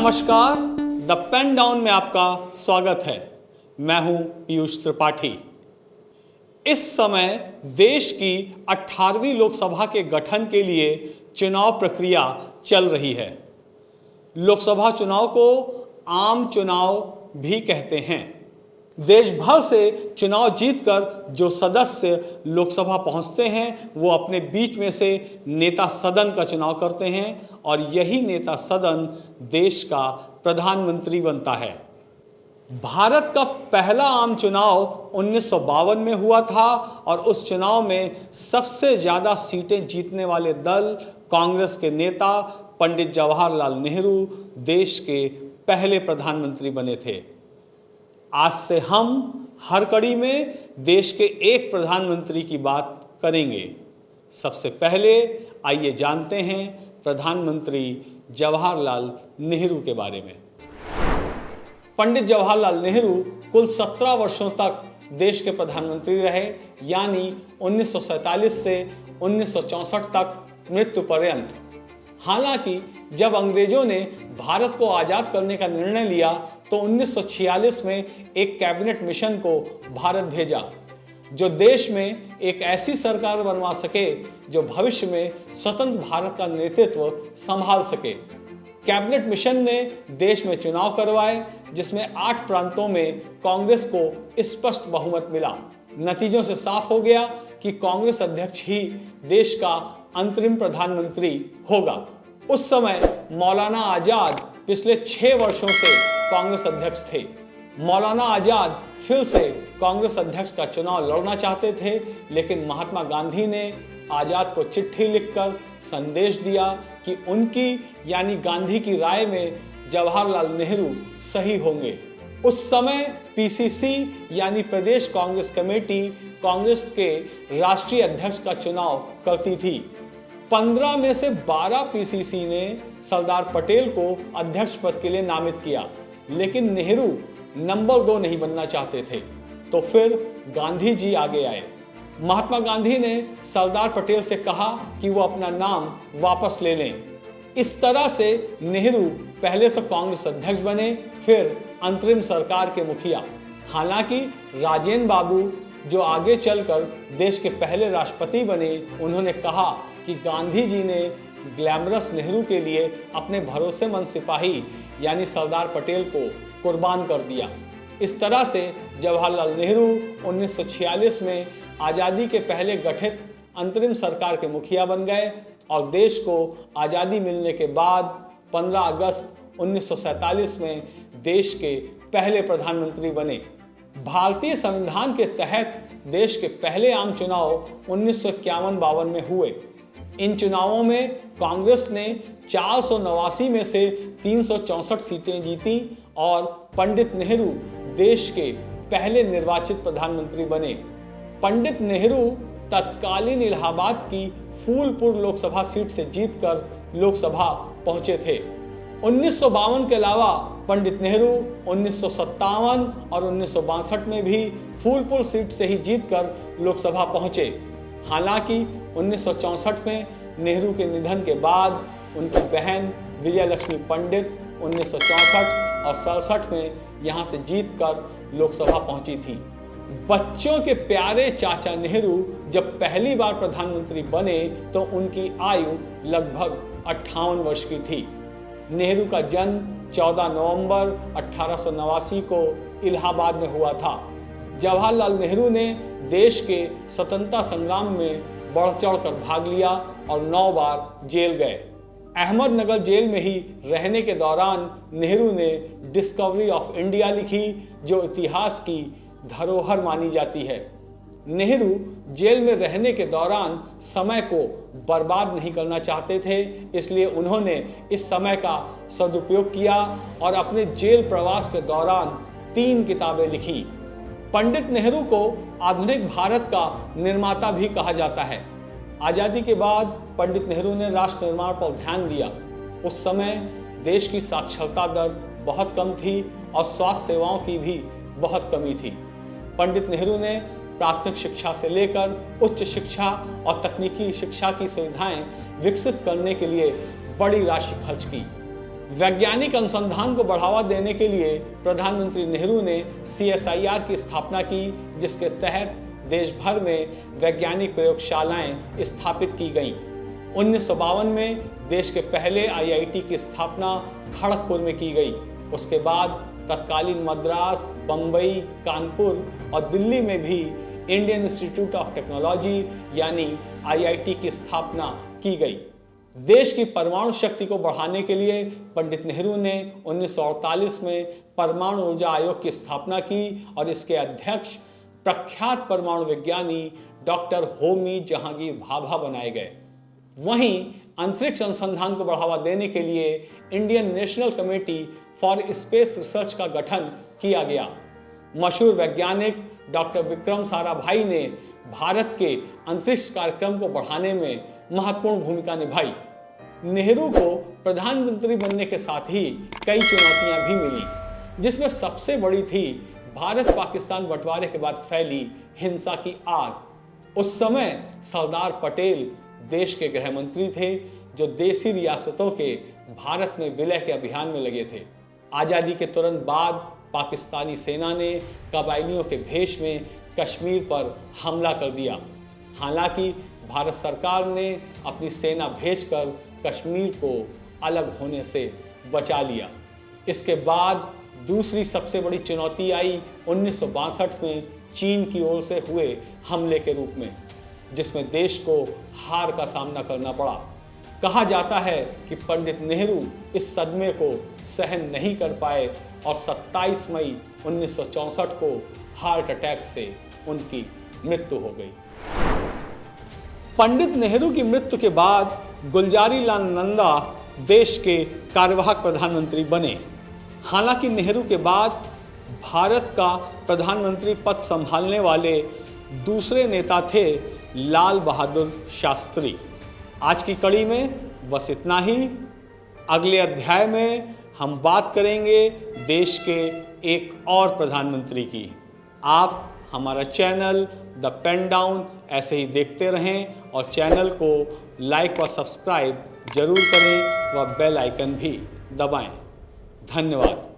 नमस्कार, the pen down में आपका स्वागत है। मैं हूं पीयूष त्रिपाठी। इस समय देश की 18वीं लोकसभा के गठन के लिए चुनाव प्रक्रिया चल रही है। लोकसभा चुनाव को आम चुनाव भी कहते हैं। देश भर से चुनाव जीतकर जो सदस्य लोकसभा पहुंचते हैं वो अपने बीच में से नेता सदन का चुनाव करते हैं और यही नेता सदन देश का प्रधानमंत्री बनता है। भारत का पहला आम चुनाव 1952 में हुआ था और उस चुनाव में सबसे ज़्यादा सीटें जीतने वाले दल कांग्रेस के नेता पंडित जवाहरलाल नेहरू देश के पहले प्रधानमंत्री बने थे। आज से हम हर कड़ी में देश के एक प्रधानमंत्री की बात करेंगे। सबसे पहले आइए जानते हैं प्रधानमंत्री जवाहरलाल नेहरू के बारे में। पंडित जवाहरलाल नेहरू कुल 17 वर्षों तक देश के प्रधानमंत्री रहे, यानी 1947 से 1964 तक मृत्यु पर्यंत। हालांकि जब अंग्रेजों ने भारत को आज़ाद करने का निर्णय लिया तो 1946 में एक कैबिनेट मिशन को भारत भेजा जो देश में एक ऐसी सरकार बनवा सके जो भविष्य में स्वतंत्र भारत का नेतृत्व संभाल सके। कैबिनेट मिशन ने देश में चुनाव करवाए जिसमें 8 प्रांतों में कांग्रेस को स्पष्ट बहुमत मिला। नतीजों से साफ हो गया कि कांग्रेस अध्यक्ष ही देश का अंतरिम प्रधानमंत्री होगा। उस समय मौलाना आजाद पिछले 6 वर्षों से कांग्रेस अध्यक्ष थे। मौलाना आजाद फिर से कांग्रेस अध्यक्ष का चुनाव लड़ना चाहते थे, लेकिन महात्मा गांधी ने आजाद को चिट्ठी लिखकर संदेश दिया कि उनकी यानी गांधी की राय में जवाहरलाल नेहरू सही होंगे। उस समय पीसीसी यानी प्रदेश कांग्रेस कमेटी कांग्रेस के राष्ट्रीय अध्यक्ष का चुनाव करती थी। 15 में से 12 पीसीसी ने सरदार पटेल को अध्यक्ष पद के लिए नामित किया, लेकिन नेहरू नंबर 2 नहीं बनना चाहते थे। तो फिर गांधी जी आगे आए। महात्मा गांधी ने सरदार पटेल से कहा कि वो अपना नाम वापस ले लें। इस तरह से नेहरू पहले तो कांग्रेस अध्यक्ष बने, फिर अंतरिम सरकार के मुखिया। हालांकि राजेंद्र बाबू जो आगे चलकर देश के पहले राष्ट्रपति बने, उन्होंने कहा कि गांधी जी ने ग्लैमरस नेहरू के लिए अपने भरोसेमंद सिपाही यानी सरदार पटेल को कुर्बान कर दिया। इस तरह से जवाहरलाल नेहरू 1946 में आज़ादी के पहले गठित अंतरिम सरकार के मुखिया बन गए और देश को आज़ादी मिलने के बाद 15 अगस्त 1947 में देश के पहले प्रधानमंत्री बने। भारतीय संविधान के तहत देश के पहले आम चुनाव 1951-52 में हुए। इन चुनावों में कांग्रेस ने 489 में से 364 सीटें जीती और पंडित नेहरू देश के पहले निर्वाचित प्रधानमंत्री बने। पंडित नेहरू तत्कालीन इलाहाबाद की फूलपुर लोकसभा सीट से जीतकर लोकसभा पहुंचे थे। 1952 के अलावा पंडित नेहरू 1957 और 1962 में भी फूलपुर सीट से ही जीतकर लोकसभा पहुंचे। हालांकि 1964 में नेहरू के निधन के बाद उनकी बहन विजयलक्ष्मी पंडित 1964 और 67 में यहां से जीतकर लोकसभा पहुंची थी। बच्चों के प्यारे चाचा नेहरू जब पहली बार प्रधानमंत्री बने तो उनकी आयु लगभग 58 वर्ष की थी। नेहरू का जन्म 14 नवंबर 1889 को इलाहाबाद में हुआ था। जवाहरलाल नेहरू ने देश के स्वतंत्रता संग्राम में बढ़ चढ़कर भाग लिया और 9 बार जेल गए। अहमदनगर जेल में ही रहने के दौरान नेहरू ने डिस्कवरी ऑफ इंडिया लिखी जो इतिहास की धरोहर मानी जाती है। नेहरू जेल में रहने के दौरान समय को बर्बाद नहीं करना चाहते थे, इसलिए उन्होंने इस समय का सदुपयोग किया और अपने जेल प्रवास के दौरान 3 किताबें लिखी। पंडित नेहरू को आधुनिक भारत का निर्माता भी कहा जाता है। आज़ादी के बाद पंडित नेहरू ने राष्ट्र निर्माण पर ध्यान दिया। उस समय देश की साक्षरता दर बहुत कम थी और स्वास्थ्य सेवाओं की भी बहुत कमी थी। पंडित नेहरू ने प्राथमिक शिक्षा से लेकर उच्च शिक्षा और तकनीकी शिक्षा की सुविधाएं विकसित करने के लिए बड़ी राशि खर्च की। वैज्ञानिक अनुसंधान को बढ़ावा देने के लिए प्रधानमंत्री नेहरू ने CSIR की स्थापना की, जिसके तहत देश भर में वैज्ञानिक प्रयोगशालाएं स्थापित की गईं। 1952 में देश के पहले IIT की स्थापना खड़गपुर में की गई। उसके बाद तत्कालीन मद्रास, बम्बई, कानपुर और दिल्ली में भी इंडियन इंस्टीट्यूट ऑफ टेक्नोलॉजी यानी IIT की स्थापना की गई। देश की परमाणु शक्ति को बढ़ाने के लिए पंडित नेहरू ने 1948 में परमाणु ऊर्जा आयोग की स्थापना की और इसके अध्यक्ष प्रख्यात परमाणु विज्ञानी डॉक्टर होमी जहांगीर भाभा बनाए गए। वहीं अंतरिक्ष अनुसंधान को बढ़ावा देने के लिए Indian national committee for space research का गठन किया गया। मशहूर वैज्ञानिक डॉक्टर विक्रम साराभाई ने भारत के अंतरिक्ष कार्यक्रम को बढ़ाने में महत्वपूर्ण भूमिका निभाई। नेहरू को प्रधानमंत्री बनने के साथ ही कई चुनौतियां भी मिली, जिसमें सबसे बड़ी थी भारत पाकिस्तान बंटवारे के बाद फैली हिंसा की आग। उस समय सरदार पटेल देश के गृह मंत्री थे, जो देसी रियासतों के भारत में विलय के अभियान में लगे थे। आज़ादी के तुरंत बाद पाकिस्तानी सेना ने कबायलियों के भेष में कश्मीर पर हमला कर दिया। हालांकि भारत सरकार ने अपनी सेना भेजकर कश्मीर को अलग होने से बचा लिया। इसके बाद दूसरी सबसे बड़ी चुनौती आई 1962 में चीन की ओर से हुए हमले के रूप में, जिसमें देश को हार का सामना करना पड़ा। कहा जाता है कि पंडित नेहरू इस सदमे को सहन नहीं कर पाए और 27 मई 1964 को हार्ट अटैक से उनकी मृत्यु हो गई। पंडित नेहरू की मृत्यु के बाद गुलजारी लाल नंदा देश के कार्यवाहक प्रधानमंत्री बने। हालांकि नेहरू के बाद भारत का प्रधानमंत्री पद संभालने वाले दूसरे नेता थे लाल बहादुर शास्त्री। आज की कड़ी में बस इतना ही। अगले अध्याय में हम बात करेंगे देश के एक और प्रधानमंत्री की। आप हमारा चैनल द पेन डाउन ऐसे ही देखते रहें और चैनल को लाइक और सब्सक्राइब जरूर करें व बेल आइकन भी दबाएं। धन्यवाद।